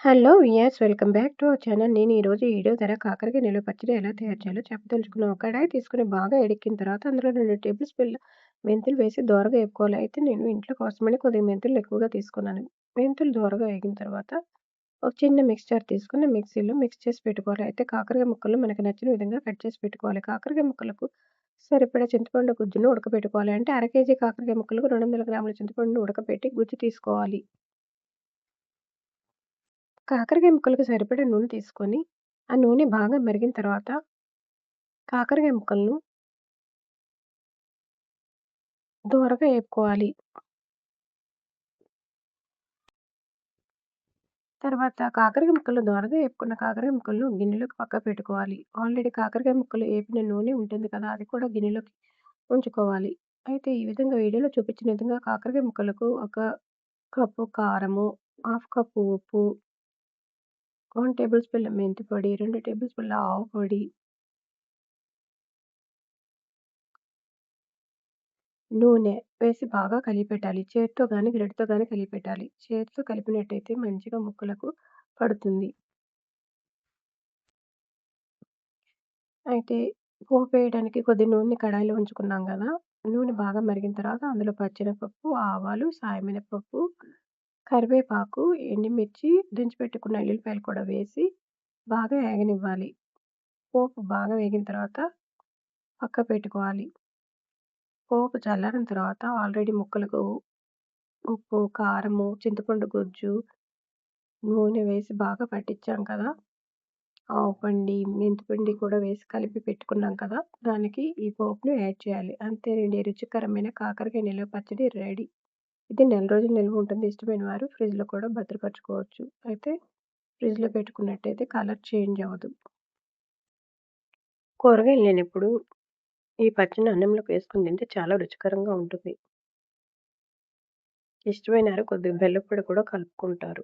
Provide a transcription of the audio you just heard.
Hello viewers welcome back to our channel. నేను ఈరోజు ఈ వీడియో ద్వారా కాకరకాయ నిలువ పచ్చడి ఎలా తయారు చేయాలో చెప్పదలుచుకున్నాను. ఒక కడాయి తీసుకొని బాగా ఎడిక్కిన తర్వాత అందులో 2 టేబుల్ స్పూన్ల మెంతులు వేసి దోరగా వేపుకోవాలి. అయితే నేను ఇంట్లో కోసమని కొద్దిగా మెంతులు ఎక్కువగా తీసుకున్నాను. మెంతులు దోరగా వేగిన తర్వాత ఒక చిన్న మిక్స్చర్ తీసుకొని మిక్సీలో మిక్స్ చేసి పెట్టుకోవాలి. అయితే కాకరకాయ ముక్కలు మనకు నచ్చిన విధంగా కట్ చేసి పెట్టుకోవాలి. కాకరకాయ ముక్కలకు సరిపడా చింతపండు గుజ్జును ఉడకబెట్టుకోవాలి. అంటే అర కేజీ కాకరకాయ ముక్కలకు 200 గ్రాముల చింతపండును ఉడకబెట్టి గుజ్జు తీసుకోవాలి. కాకరకాయ ముక్కలకు సరిపడా నూనె తీసుకొని, ఆ నూనె బాగా మరిగిన తర్వాత కాకరకాయ ముక్కలను దోరగా ఏపుకోవాలి. తర్వాత కాకరకాయ ముక్కలు దోరగా ఏపుకున్న కాకరకాయ ముక్కలను గిన్నెలోకి పక్కకు పెట్టుకోవాలి. ఆల్రెడీ కాకరకాయ ముక్కలు ఏపిన నూనె ఉంటుంది కదా! అది కూడా గిన్నెలోకి ఉంచుకోవాలి. అయితే ఈ విధంగా వీడియోలో చూపించిన విధంగా కాకరకాయ ముక్కలకు ఒక కప్పు కారము, హాఫ్ కప్పు ఉప్పు, 1 టేబుల్ స్పూన్ల మెంతి పొడి, 2 టేబుల్ స్పూన్ల ఆవ పొడి, నూనె వేసి బాగా కలిపెట్టాలి. చేత్తో గాని, గరిటెతో గాని కలిపెట్టాలి. చేత్తో కలిపినట్టయితే మంచిగా ముక్కలకు పడుతుంది. అయితే పోపేయడానికి కొద్ది నూనె కడాయిలో ఉంచుకున్నాం గదా! నూనె బాగా మరిగిన తర్వాత అందులో పచ్చెనపప్పు, ఆవాలు, సాయమినపప్పు, కరివేపాకు, ఎండుమిర్చి, దంచి పెట్టుకున్న ఎల్లుల్లిపాయలు కూడా వేసి బాగా ఏగనివ్వాలి. పోపు బాగా వేగిన తర్వాత పక్కకు పెట్టుకోవాలి. పోపు చల్లారిన తర్వాత ఆల్రెడీ ముక్కలకు ఉప్పు, కారము, చింతపండు గుజ్జు, నూనె వేసి బాగా పట్టించాం కదా! ఆవపిండి, మెంతిపిండి కూడా వేసి కలిపి పెట్టుకున్నాం కదా! దానికి ఈ పోపుని యాడ్ చేయాలి. అంతేనండి, రుచికరమైన కాకరకాయ నిలువ పచ్చడి రెడీ. ఇది నెల రోజులు నిల్వ ఉంటుంది. ఇష్టమైన వారు ఫ్రిడ్జ్‌లో కూడా భద్రపరచుకోవచ్చు. అయితే ఫ్రిడ్జ్‌లో పెట్టుకున్నట్టయితే కలర్ చేంజ్ అవ్వదు. కూరగాయలు లేనప్పుడు ఈ పచ్చడిని అన్నంలోకి వేసుకొని తింటే చాలా రుచికరంగా ఉంటుంది. ఇష్టమైన వారు కొద్దిగా బెల్లం పొడి కూడా కలుపుకుంటారు.